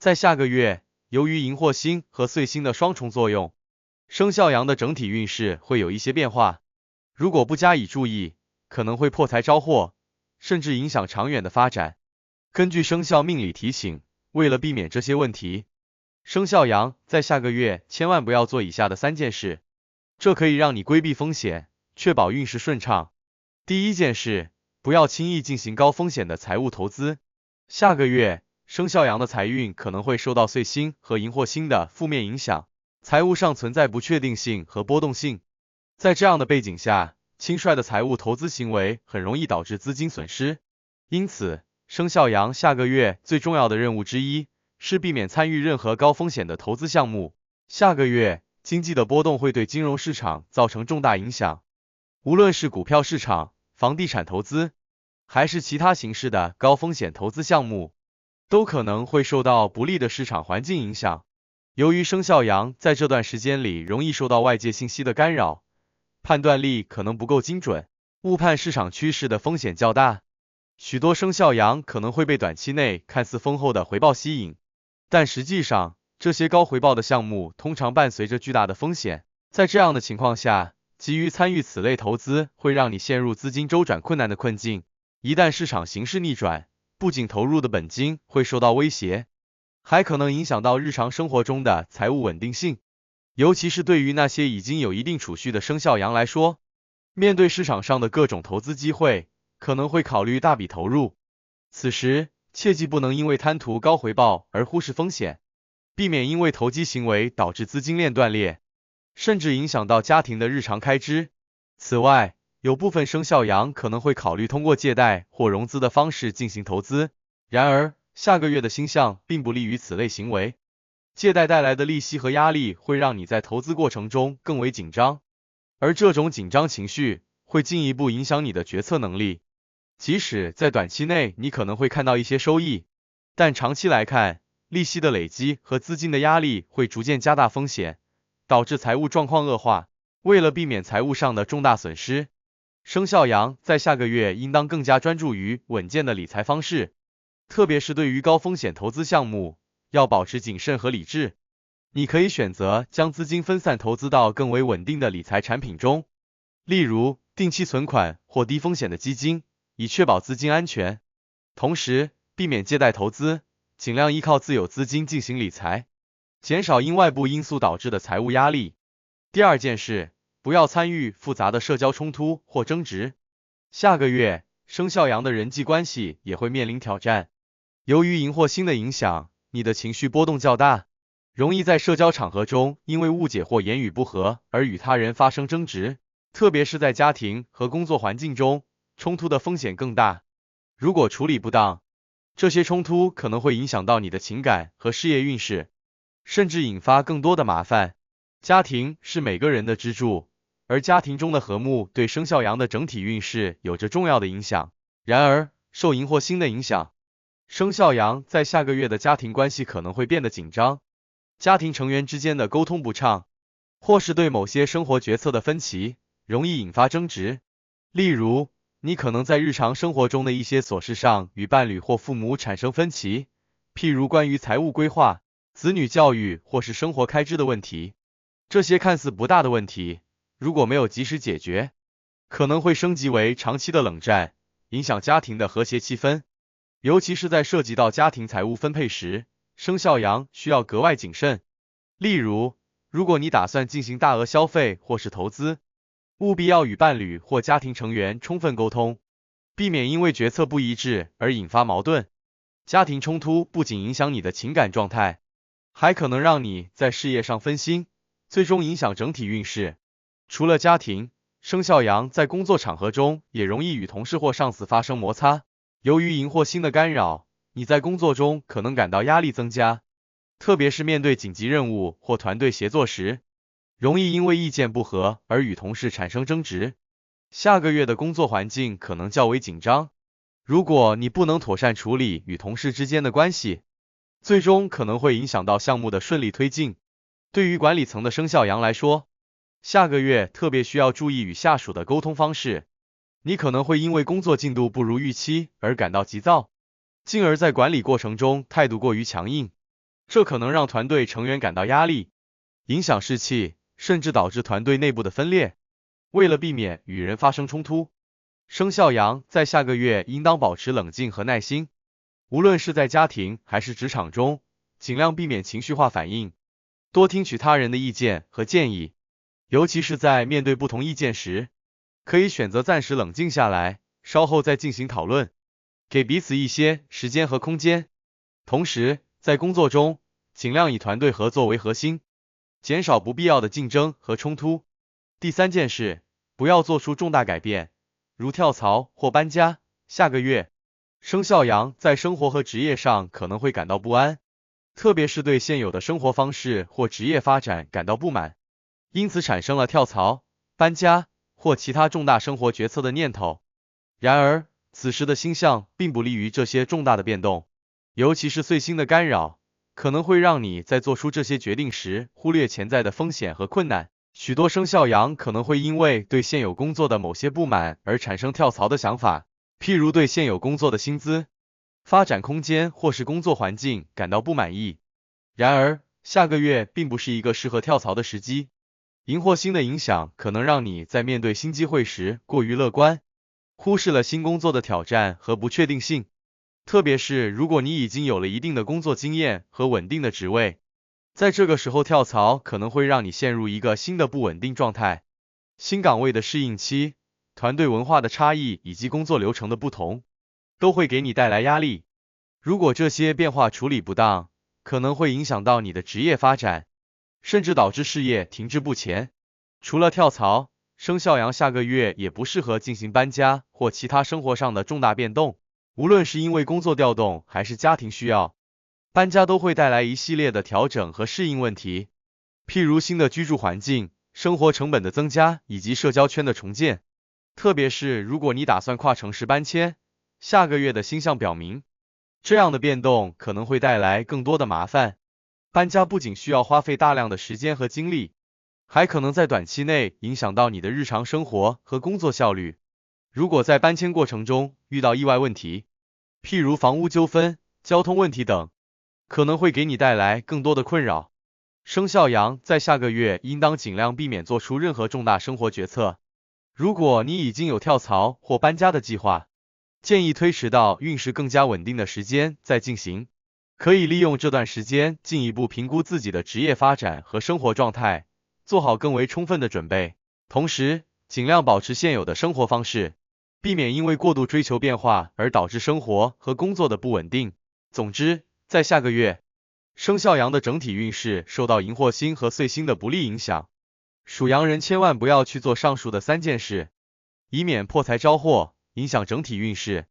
在下个月，由于荧惑星和岁星的双重作用，生肖羊的整体运势会有一些变化。如果不加以注意，可能会破财招祸，甚至影响长远的发展。根据生肖命理提醒，为了避免这些问题，生肖羊在下个月千万不要做以下的3件事，这可以让你规避风险，确保运势顺畅。第一件事，不要轻易进行高风险的财务投资。下个月，生肖羊的财运可能会受到岁星和荧惑星的负面影响，财务上存在不确定性和波动性。在这样的背景下，轻率的财务投资行为很容易导致资金损失。因此，生肖羊下个月最重要的任务之一是避免参与任何高风险的投资项目。下个月，经济的波动会对金融市场造成重大影响，无论是股票市场、房地产投资，还是其他形式的高风险投资项目，都可能会受到不利的市场环境影响。由于生肖羊在这段时间里容易受到外界信息的干扰，判断力可能不够精准，误判市场趋势的风险较大。许多生肖羊可能会被短期内看似丰厚的回报吸引，但实际上，这些高回报的项目通常伴随着巨大的风险。在这样的情况下，急于参与此类投资会让你陷入资金周转困难的困境。一旦市场形势逆转，不仅投入的本金会受到威胁，还可能影响到日常生活中的财务稳定性。尤其是对于那些已经有一定储蓄的生肖羊来说，面对市场上的各种投资机会，可能会考虑大笔投入。此时，切记不能因为贪图高回报而忽视风险，避免因为投机行为导致资金链断裂，甚至影响到家庭的日常开支。此外，有部分生肖羊可能会考虑通过借贷或融资的方式进行投资，然而，下个月的星象并不利于此类行为。借贷带来的利息和压力会让你在投资过程中更为紧张，而这种紧张情绪会进一步影响你的决策能力。即使在短期内你可能会看到一些收益，但长期来看，利息的累积和资金的压力会逐渐加大风险，导致财务状况恶化。为了避免财务上的重大损失，生肖羊在下个月应当更加专注于稳健的理财方式，特别是对于高风险投资项目，要保持谨慎和理智。你可以选择将资金分散投资到更为稳定的理财产品中，例如定期存款或低风险的基金，以确保资金安全。同时，避免借贷投资，尽量依靠自有资金进行理财，减少因外部因素导致的财务压力。第二件事，不要参与复杂的社交冲突或争执。下个月，生肖羊的人际关系也会面临挑战。由于荧惑星的影响，你的情绪波动较大，容易在社交场合中因为误解或言语不合而与他人发生争执，特别是在家庭和工作环境中，冲突的风险更大。如果处理不当，这些冲突可能会影响到你的情感和事业运势，甚至引发更多的麻烦。家庭是每个人的支柱，而家庭中的和睦对生肖羊的整体运势有着重要的影响。然而，受荧惑星的影响，生肖羊在下个月的家庭关系可能会变得紧张，家庭成员之间的沟通不畅，或是对某些生活决策的分歧，容易引发争执。例如，你可能在日常生活中的一些琐事上与伴侣或父母产生分歧，譬如关于财务规划、子女教育或是生活开支的问题。这些看似不大的问题，如果没有及时解决，可能会升级为长期的冷战，影响家庭的和谐气氛。尤其是在涉及到家庭财务分配时，生肖羊需要格外谨慎。例如，如果你打算进行大额消费或是投资，务必要与伴侣或家庭成员充分沟通，避免因为决策不一致而引发矛盾。家庭冲突不仅影响你的情感状态，还可能让你在事业上分心，最终影响整体运势。除了家庭，生肖羊在工作场合中也容易与同事或上司发生摩擦。由于荧惑星的干扰，你在工作中可能感到压力增加，特别是面对紧急任务或团队协作时，容易因为意见不合而与同事产生争执。下个月的工作环境可能较为紧张，如果你不能妥善处理与同事之间的关系，最终可能会影响到项目的顺利推进。对于管理层的生肖羊来说，下个月特别需要注意与下属的沟通方式。你可能会因为工作进度不如预期而感到急躁，进而在管理过程中态度过于强硬。这可能让团队成员感到压力，影响士气，甚至导致团队内部的分裂。为了避免与人发生冲突，生肖羊在下个月应当保持冷静和耐心，无论是在家庭还是职场中，尽量避免情绪化反应，多听取他人的意见和建议，尤其是在面对不同意见时，可以选择暂时冷静下来，稍后再进行讨论，给彼此一些时间和空间。同时，在工作中，尽量以团队合作为核心，减少不必要的竞争和冲突。第三件事，不要做出重大改变，如跳槽或搬家。下个月，生肖羊在生活和职业上可能会感到不安，特别是对现有的生活方式或职业发展感到不满，因此产生了跳槽、搬家或其他重大生活决策的念头。然而，此时的星象并不利于这些重大的变动，尤其是岁星的干扰，可能会让你在做出这些决定时忽略潜在的风险和困难。许多生肖羊可能会因为对现有工作的某些不满而产生跳槽的想法，譬如对现有工作的薪资、发展空间或是工作环境感到不满意。然而，下个月并不是一个适合跳槽的时机，荧惑星的影响可能让你在面对新机会时过于乐观，忽视了新工作的挑战和不确定性，特别是如果你已经有了一定的工作经验和稳定的职位，在这个时候跳槽可能会让你陷入一个新的不稳定状态。新岗位的适应期、团队文化的差异以及工作流程的不同，都会给你带来压力。如果这些变化处理不当，可能会影响到你的职业发展，甚至导致事业停滞不前。除了跳槽，生肖羊下个月也不适合进行搬家或其他生活上的重大变动，无论是因为工作调动还是家庭需要。搬家都会带来一系列的调整和适应问题，譬如新的居住环境、生活成本的增加以及社交圈的重建。特别是如果你打算跨城市搬迁，下个月的星象表明，这样的变动可能会带来更多的麻烦。搬家不仅需要花费大量的时间和精力，还可能在短期内影响到你的日常生活和工作效率。如果在搬迁过程中遇到意外问题，譬如房屋纠纷、交通问题等，可能会给你带来更多的困扰。生肖羊在下个月应当尽量避免做出任何重大生活决策。如果你已经有跳槽或搬家的计划，建议推迟到运势更加稳定的时间再进行。可以利用这段时间进一步评估自己的职业发展和生活状态，做好更为充分的准备。同时，尽量保持现有的生活方式，避免因为过度追求变化而导致生活和工作的不稳定。总之，在下个月，生肖羊的整体运势受到荧惑星和岁星的不利影响，属羊人千万不要去做上述的3件事，以免破财招祸，影响整体运势。